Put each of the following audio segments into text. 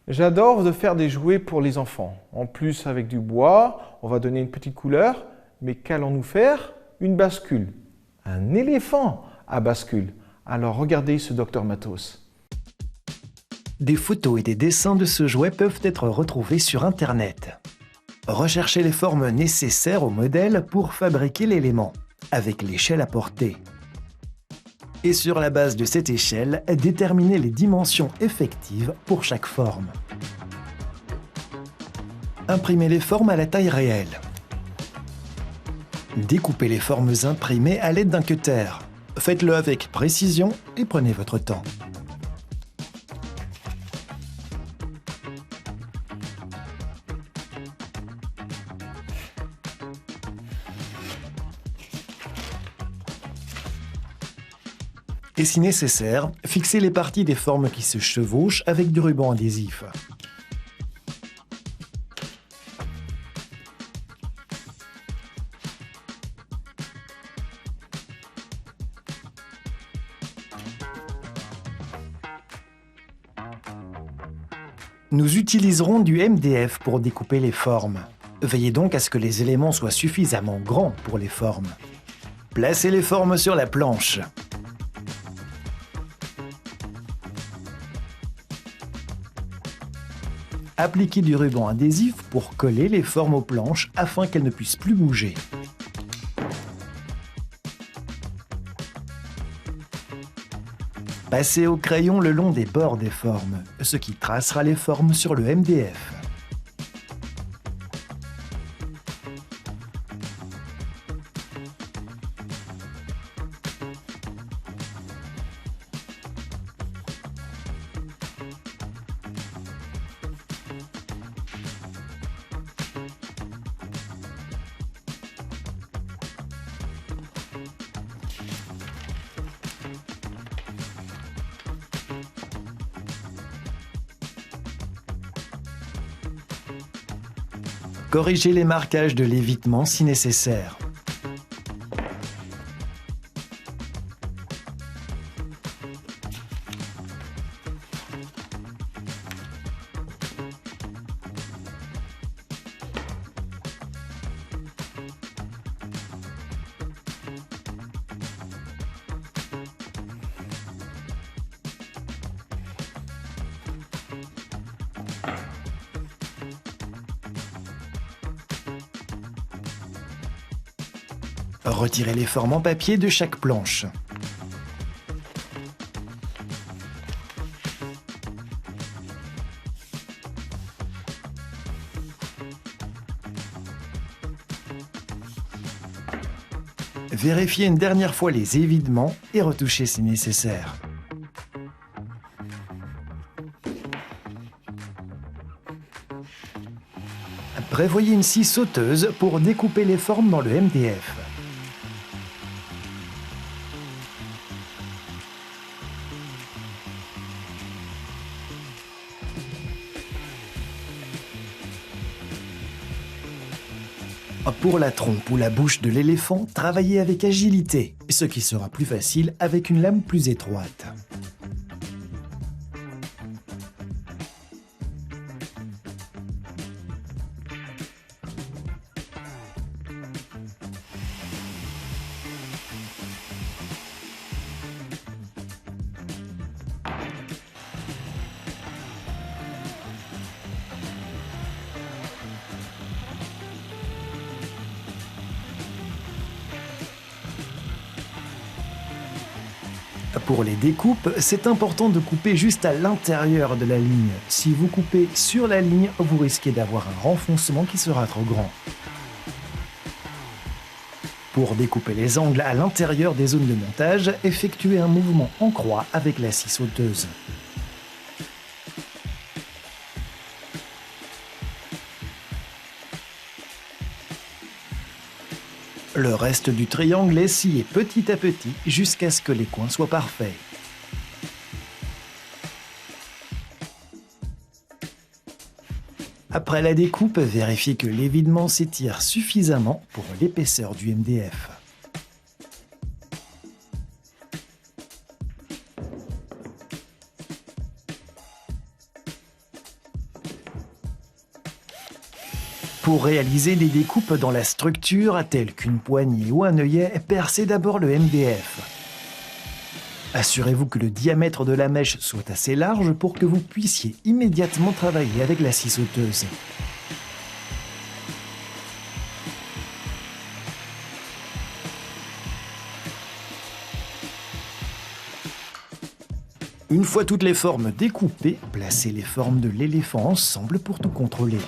J'adore de faire des jouets pour les enfants. En plus, avec du bois, on va donner une petite couleur. Mais qu'allons-nous faire? Une bascule. Un éléphant à bascule. Alors regardez ce docteur Matos. Des photos et des dessins de ce jouet peuvent être retrouvés sur Internet. Recherchez les formes nécessaires au modèle pour fabriquer l'élément, avec l'échelle à portée. Et sur la base de cette échelle, déterminez les dimensions effectives pour chaque forme. Imprimez les formes à la taille réelle. Découpez les formes imprimées à l'aide d'un cutter. Faites-le avec précision et prenez votre temps. Et si nécessaire, fixez les parties des formes qui se chevauchent avec du ruban adhésif. Nous utiliserons du MDF pour découper les formes. Veillez donc à ce que les éléments soient suffisamment grands pour les formes. Placez les formes sur la planche. Appliquez du ruban adhésif pour coller les formes aux planches afin qu'elles ne puissent plus bouger. Passez au crayon le long des bords des formes, ce qui tracera les formes sur le MDF. Corrigez les marquages de l'évitement si nécessaire. Retirez les formes en papier de chaque planche. Vérifiez une dernière fois les évidements et retouchez si nécessaire. Prévoyez une scie sauteuse pour découper les formes dans le MDF. Pour la trompe ou la bouche de l'éléphant, travaillez avec agilité, ce qui sera plus facile avec une lame plus étroite. Pour les découpes, c'est important de couper juste à l'intérieur de la ligne. Si vous coupez sur la ligne, vous risquez d'avoir un renfoncement qui sera trop grand. Pour découper les angles à l'intérieur des zones de montage, effectuez un mouvement en croix avec la scie sauteuse. Le reste du triangle est scié petit à petit jusqu'à ce que les coins soient parfaits. Après la découpe, vérifiez que l'évidement s'étire suffisamment pour l'épaisseur du MDF. Pour réaliser des découpes dans la structure, telles qu'une poignée ou un œillet, percez d'abord le MDF. Assurez-vous que le diamètre de la mèche soit assez large pour que vous puissiez immédiatement travailler avec la scie sauteuse. Une fois toutes les formes découpées, placez les formes de l'éléphant ensemble pour tout contrôler.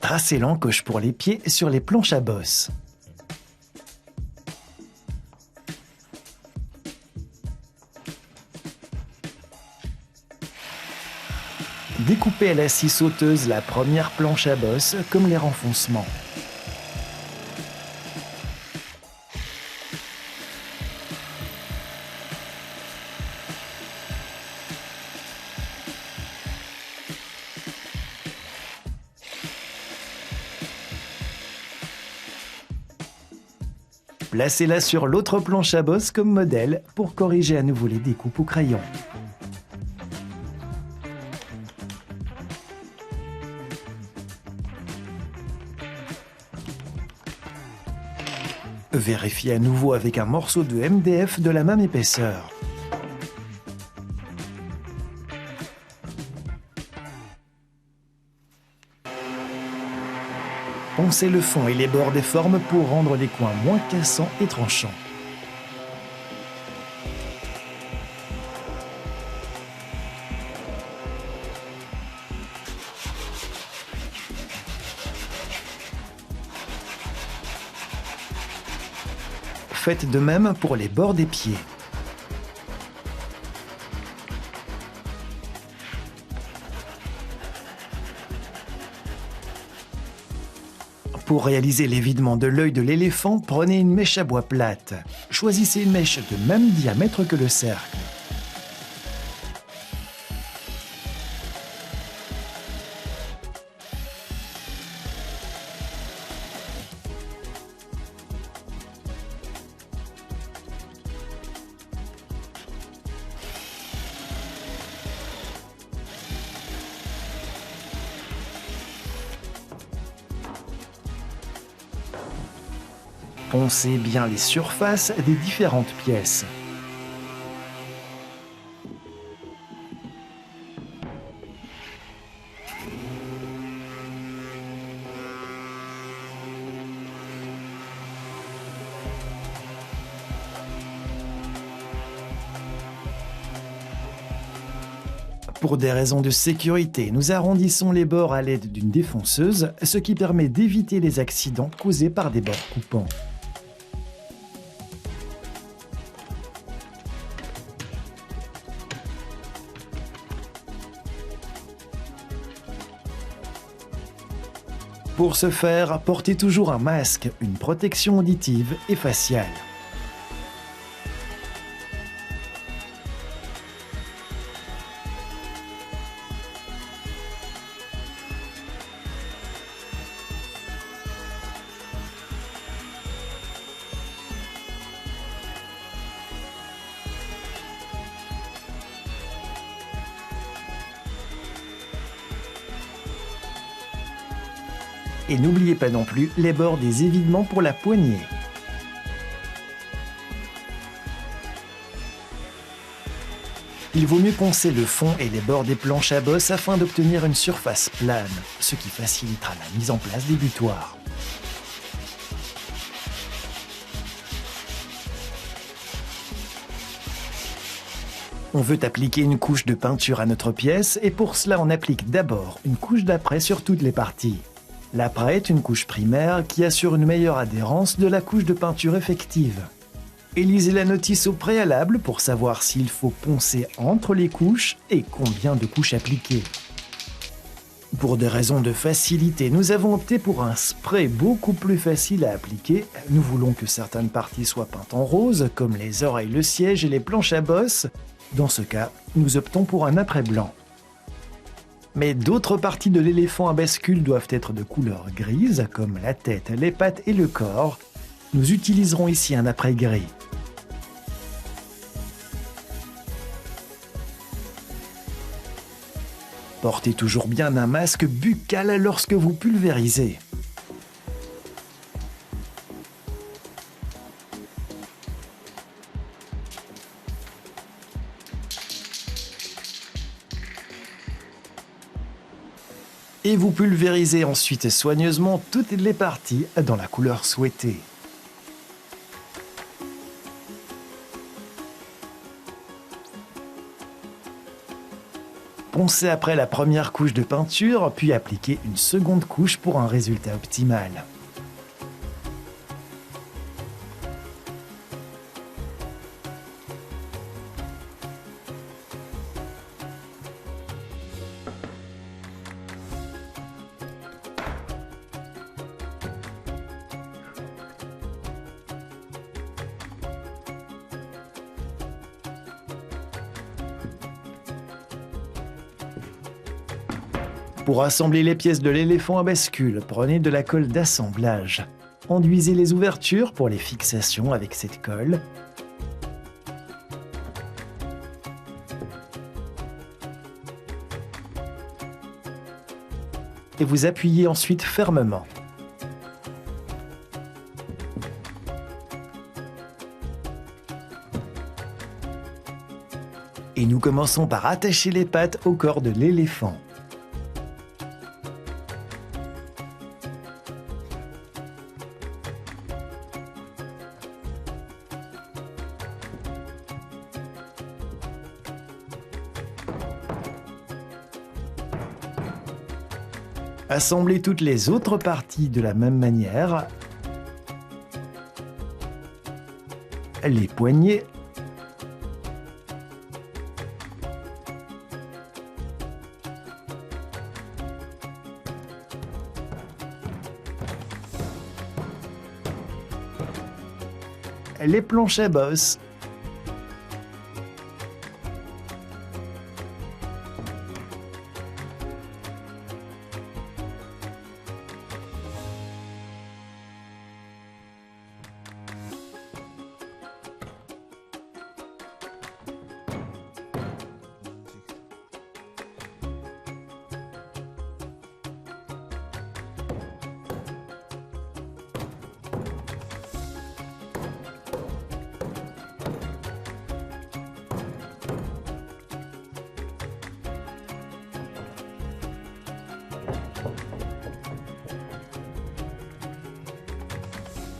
Tracez l'encoche pour les pieds sur les planches à bosse. Découpez à la scie sauteuse la première planche à bosse comme les renfoncements. Placez-la sur l'autre planche à bosse comme modèle pour corriger à nouveau les découpes au crayon. Vérifiez à nouveau avec un morceau de MDF de la même épaisseur. Poncez le fond et les bords des formes pour rendre les coins moins cassants et tranchants. Faites de même pour les bords des pieds. Pour réaliser l'évidement de l'œil de l'éléphant, prenez une mèche à bois plate. Choisissez une mèche de même diamètre que le cercle. Poncez bien les surfaces des différentes pièces. Pour des raisons de sécurité, nous arrondissons les bords à l'aide d'une défonceuse, ce qui permet d'éviter les accidents causés par des bords coupants. Pour ce faire, portez toujours un masque, une protection auditive et faciale. Et n'oubliez pas non plus les bords des évidements pour la poignée. Il vaut mieux poncer le fond et les bords des planches à bosse afin d'obtenir une surface plane, ce qui facilitera la mise en place des butoirs. On veut appliquer une couche de peinture à notre pièce et pour cela on applique d'abord une couche d'apprêt sur toutes les parties. L'apprêt est une couche primaire qui assure une meilleure adhérence de la couche de peinture effective. Et lisez la notice au préalable pour savoir s'il faut poncer entre les couches et combien de couches appliquer. Pour des raisons de facilité, nous avons opté pour un spray beaucoup plus facile à appliquer. Nous voulons que certaines parties soient peintes en rose, comme les oreilles, le siège et les planches à bosse. Dans ce cas, nous optons pour un apprêt blanc. Mais d'autres parties de l'éléphant à bascule doivent être de couleur grise, comme la tête, les pattes et le corps. Nous utiliserons ici un apprêt gris. Portez toujours bien un masque buccal lorsque vous pulvérisez. Et vous pulvérisez ensuite soigneusement toutes les parties dans la couleur souhaitée. Poncez après la première couche de peinture, puis appliquez une seconde couche pour un résultat optimal. Pour assembler les pièces de l'éléphant à bascule, prenez de la colle d'assemblage. Enduisez les ouvertures pour les fixations avec cette colle. Et vous appuyez ensuite fermement. Et nous commençons par attacher les pattes au corps de l'éléphant. Assemblez toutes les autres parties de la même manière. Les poignets. Les planches à bosse.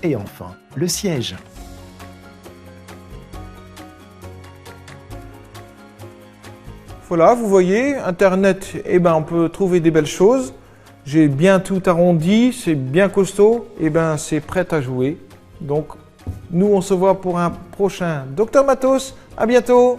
Et enfin, le siège. Voilà, vous voyez, Internet, eh ben, on peut trouver des belles choses. J'ai bien tout arrondi, c'est bien costaud, eh ben, c'est prêt à jouer. Donc, nous, on se voit pour un prochain Docteur Matos. À bientôt!